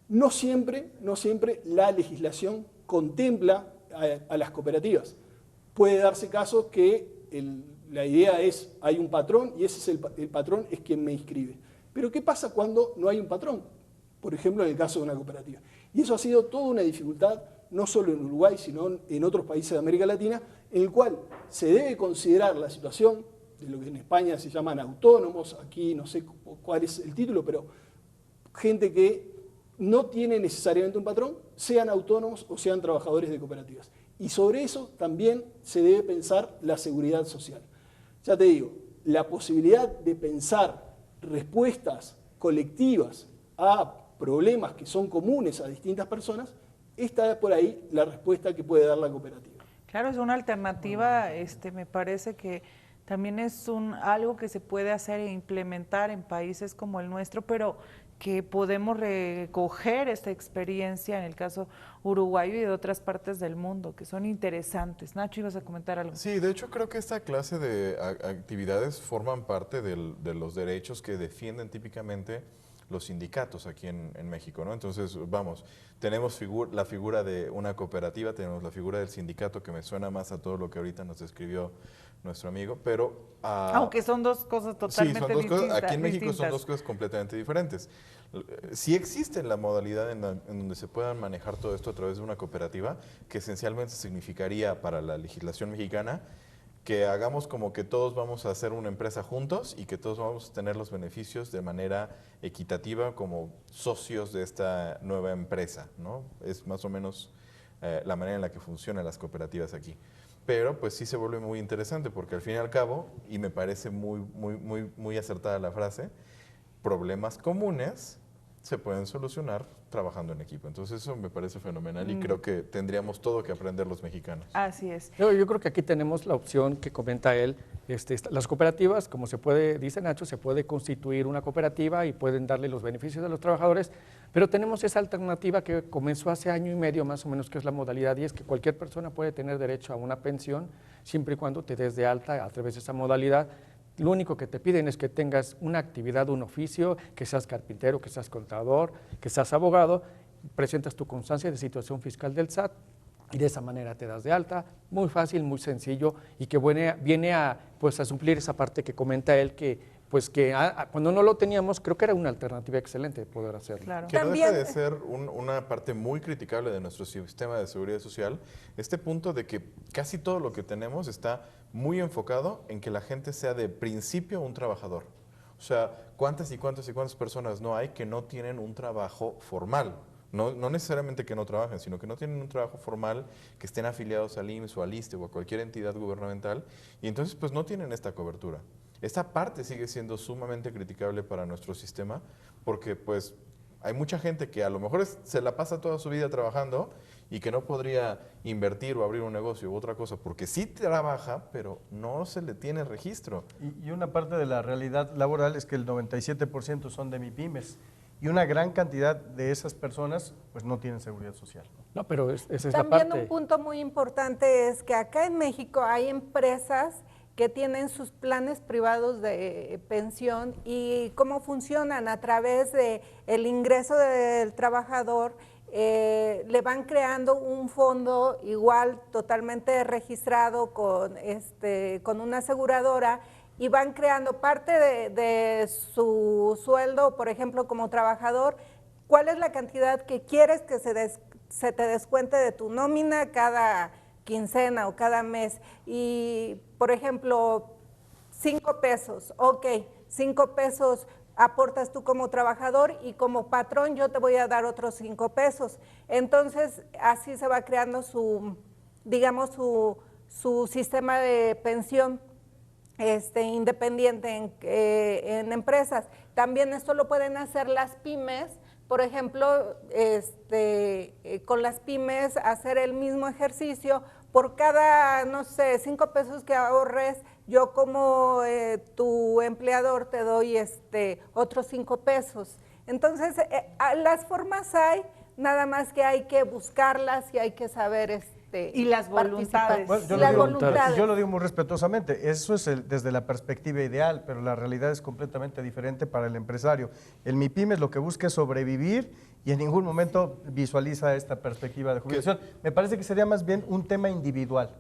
No siempre la legislación contempla a las cooperativas. Puede darse caso que la idea es, hay un patrón y ese es el patrón es quien me inscribe. Pero ¿qué pasa cuando no hay un patrón? Por ejemplo, en el caso de una cooperativa. Y eso ha sido toda una dificultad, no solo en Uruguay, sino en otros países de América Latina, en el cual se debe considerar la situación de lo que en España se llaman autónomos, aquí no sé cuál es el título, pero gente que no tiene necesariamente un patrón, sean autónomos o sean trabajadores de cooperativas. Y sobre eso también se debe pensar la seguridad social. Ya te digo, la posibilidad de pensar respuestas colectivas a problemas que son comunes a distintas personas, esta es por ahí la respuesta que puede dar la cooperativa. Claro, es una alternativa, me parece que también es algo que se puede hacer e implementar en países como el nuestro, pero que podemos recoger esta experiencia en el caso uruguayo y de otras partes del mundo, que son interesantes. Nacho, ¿ibas a comentar algo? Sí, de hecho creo que esta clase de actividades forman parte de los derechos que defienden típicamente los sindicatos aquí en México, ¿no? Entonces, vamos, tenemos la figura de una cooperativa, tenemos la figura del sindicato, que me suena más a todo lo que ahorita nos describió nuestro amigo, pero... aunque son dos cosas totalmente distintas. Sí, son dos cosas, aquí en México son dos cosas completamente diferentes. Sí existe la modalidad en donde se puedan manejar todo esto a través de una cooperativa, que esencialmente significaría para la legislación mexicana que hagamos como que todos vamos a hacer una empresa juntos y que todos vamos a tener los beneficios de manera equitativa como socios de esta nueva empresa, ¿no? Es más o menos la manera en la que funcionan las cooperativas aquí. Pero pues sí se vuelve muy interesante porque al fin y al cabo, y me parece muy acertada la frase, problemas comunes se pueden solucionar trabajando en equipo. Entonces eso me parece fenomenal y creo que tendríamos todo que aprender los mexicanos. Así es. Yo creo que aquí tenemos la opción que comenta él. Las cooperativas, como dice Nacho, se puede constituir una cooperativa y pueden darle los beneficios a los trabajadores, pero tenemos esa alternativa que comenzó hace año y medio más o menos, que es la modalidad, y es que cualquier persona puede tener derecho a una pensión siempre y cuando te des de alta a través de esa modalidad. Lo único que te piden es que tengas una actividad, un oficio, que seas carpintero, que seas contador, que seas abogado, presentas tu constancia de situación fiscal del SAT y de esa manera te das de alta. Muy fácil, muy sencillo y que viene a suplir esa parte que comenta él, que cuando no lo teníamos creo que era una alternativa excelente de poder hacerlo. Claro. Que no También, deja de ser una parte muy criticable de nuestro sistema de seguridad social, este punto de que casi todo lo que tenemos está muy enfocado en que la gente sea de principio un trabajador. O sea, ¿cuántas personas no hay que no tienen un trabajo formal? No necesariamente que no trabajen, sino que no tienen un trabajo formal, que estén afiliados al IMSS o al ISSSTE o a cualquier entidad gubernamental, y entonces pues no tienen esta cobertura. Esta parte sigue siendo sumamente criticable para nuestro sistema porque pues hay mucha gente que a lo mejor se la pasa toda su vida trabajando y que no podría invertir o abrir un negocio u otra cosa porque sí trabaja, pero no se le tiene registro. Y una parte de la realidad laboral es que el 97% son de MIPYMES y una gran cantidad de esas personas pues no tienen seguridad social. No, pero esa es la también parte. un punto muy importante es que acá en México hay empresas que tienen sus planes privados de pensión y cómo funcionan a través de el ingreso del trabajador. le van creando un fondo igual totalmente registrado con una aseguradora y van creando parte de su sueldo, por ejemplo, como trabajador, cuál es la cantidad que quieres que se te descuente de tu nómina cada quincena o cada mes. Y, por ejemplo, 5 pesos, ok, 5 pesos aportas tú como trabajador y como patrón yo te voy a dar otros 5 pesos. Entonces, así se va creando digamos, su sistema de pensión independiente en empresas. También esto lo pueden hacer las pymes, por ejemplo, con las pymes hacer el mismo ejercicio. Por cada, no sé, 5 pesos que ahorres, yo como tu empleador te doy otros 5 pesos. Entonces, las formas hay, nada más que hay que buscarlas y hay que saber y las voluntades. Bueno, yo lo digo muy respetuosamente, eso es desde la perspectiva ideal, pero la realidad es completamente diferente para el empresario. El MIPYMES lo que busca es sobrevivir y en ningún momento visualiza esta perspectiva de jubilación. Me parece que sería más bien un tema individual,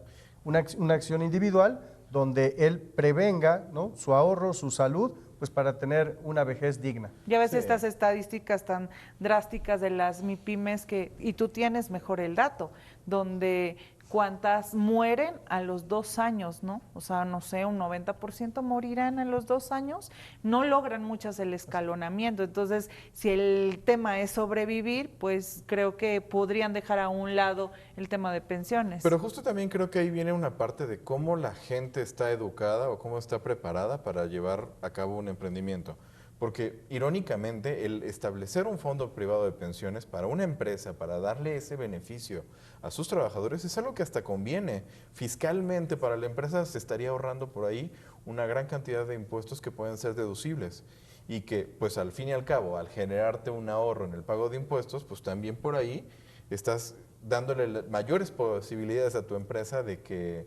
una acción individual donde él prevenga, ¿no?, su ahorro, su salud, pues para tener una vejez digna. Ya ves estas estadísticas tan drásticas de las MIPYMES y tú tienes mejor el dato, donde cuántas mueren a los 2 años, ¿no? O sea, no sé, un 90% morirán a los 2 años, no logran muchas el escalonamiento. Entonces, si el tema es sobrevivir, pues creo que podrían dejar a un lado el tema de pensiones. Pero justo también creo que ahí viene una parte de cómo la gente está educada o cómo está preparada para llevar a cabo un emprendimiento. Porque irónicamente el establecer un fondo privado de pensiones para una empresa, para darle ese beneficio a sus trabajadores, es algo que hasta conviene. Fiscalmente para la empresa se estaría ahorrando por ahí una gran cantidad de impuestos que pueden ser deducibles. Y que pues al fin y al cabo, al generarte un ahorro en el pago de impuestos, pues también por ahí estás dándole mayores posibilidades a tu empresa de que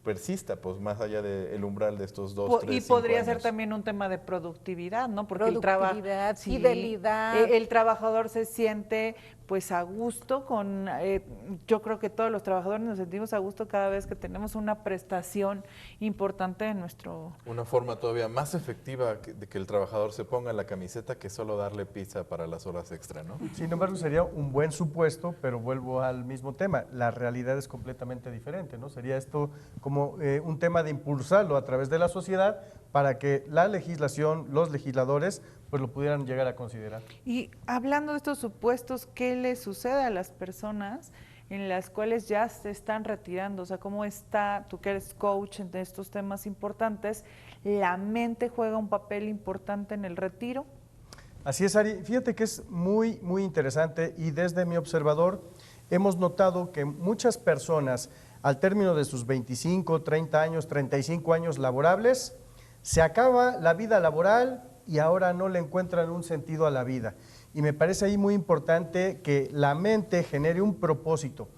persista, pues más allá del umbral de estos 2, 3, 5 Y podría años. ser también un tema de productividad, ¿no? Porque productividad, fidelidad. El trabajador se siente pues a gusto con, yo creo que todos los trabajadores nos sentimos a gusto cada vez que tenemos una prestación importante de nuestro... Una forma todavía más efectiva de que el trabajador se ponga la camiseta que solo darle pizza para las horas extra, ¿no? Sin embargo, sería un buen supuesto, pero vuelvo al mismo tema. La realidad es completamente diferente, ¿no? Sería esto como un tema de impulsarlo a través de la sociedad para que la legislación, los legisladores, pues lo pudieran llegar a considerar. Y hablando de estos supuestos, ¿qué le sucede a las personas en las cuales ya se están retirando? O sea, ¿cómo está, tú que eres coach de estos temas importantes, la mente juega un papel importante en el retiro? Así es, Ari. Fíjate que es muy, muy interesante y desde mi observador hemos notado que muchas personas al término de sus 25, 30 años, 35 años laborables, se acaba la vida laboral y ahora no le encuentran un sentido a la vida. Y me parece ahí muy importante que la mente genere un propósito.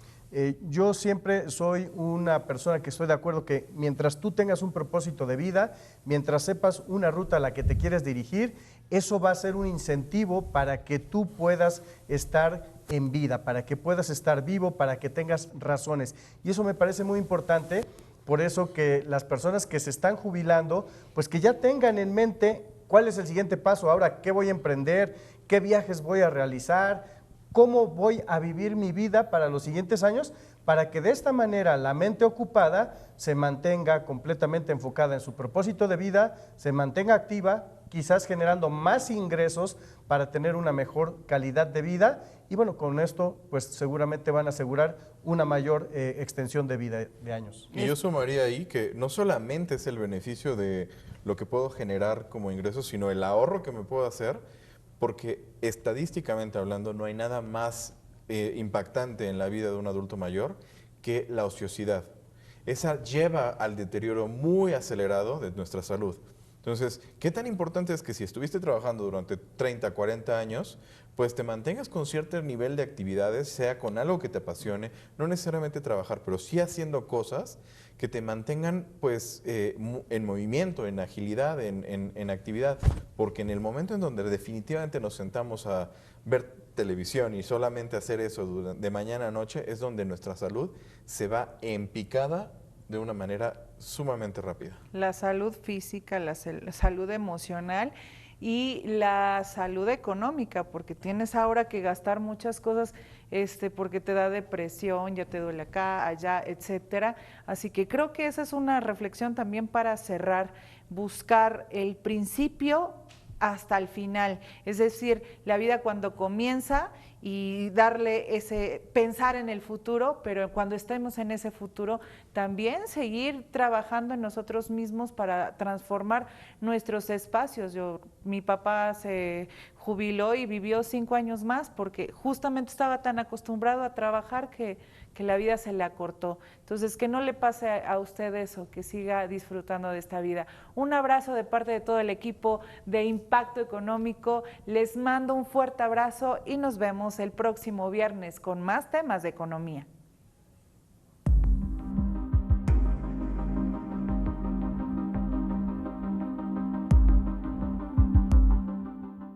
Yo siempre soy una persona que estoy de acuerdo que mientras tú tengas un propósito de vida, mientras sepas una ruta a la que te quieres dirigir, eso va a ser un incentivo para que tú puedas estar en vida, para que puedas estar vivo, para que tengas razones. Y eso me parece muy importante, por eso que las personas que se están jubilando, pues que ya tengan en mente cuál es el siguiente paso, ahora qué voy a emprender, qué viajes voy a realizar, cómo voy a vivir mi vida para los siguientes años, para que de esta manera la mente ocupada se mantenga completamente enfocada en su propósito de vida, se mantenga activa, quizás generando más ingresos para tener una mejor calidad de vida y bueno, con esto pues seguramente van a asegurar una mayor extensión de vida de años. Y yo sumaría ahí que no solamente es el beneficio de lo que puedo generar como ingresos, sino el ahorro que me puedo hacer, porque estadísticamente hablando no hay nada más impactante en la vida de un adulto mayor que la ociosidad. Esa lleva al deterioro muy acelerado de nuestra salud. Entonces, ¿qué tan importante es que si estuviste trabajando durante 30, 40 años, pues te mantengas con cierto nivel de actividades, sea con algo que te apasione, no necesariamente trabajar, pero sí haciendo cosas que te mantengan pues en movimiento, en agilidad, en actividad? Porque en el momento en donde definitivamente nos sentamos a ver televisión y solamente hacer eso de mañana a noche, es donde nuestra salud se va en picada de una manera sumamente rápida. La salud física, la salud emocional y la salud económica, porque tienes ahora que gastar muchas cosas, porque te da depresión, ya te duele acá, allá, etcétera. Así que creo que esa es una reflexión también para cerrar, buscar el principio hasta el final, es decir, la vida cuando comienza y darle pensar en el futuro, pero cuando estemos en ese futuro, también seguir trabajando en nosotros mismos para transformar nuestros espacios. Mi papá se jubiló y vivió 5 años más porque justamente estaba tan acostumbrado a trabajar que la vida se le acortó. Entonces, que no le pase a usted eso, que siga disfrutando de esta vida. Un abrazo de parte de todo el equipo de Impacto Económico. Les mando un fuerte abrazo y nos vemos el próximo viernes con más temas de economía.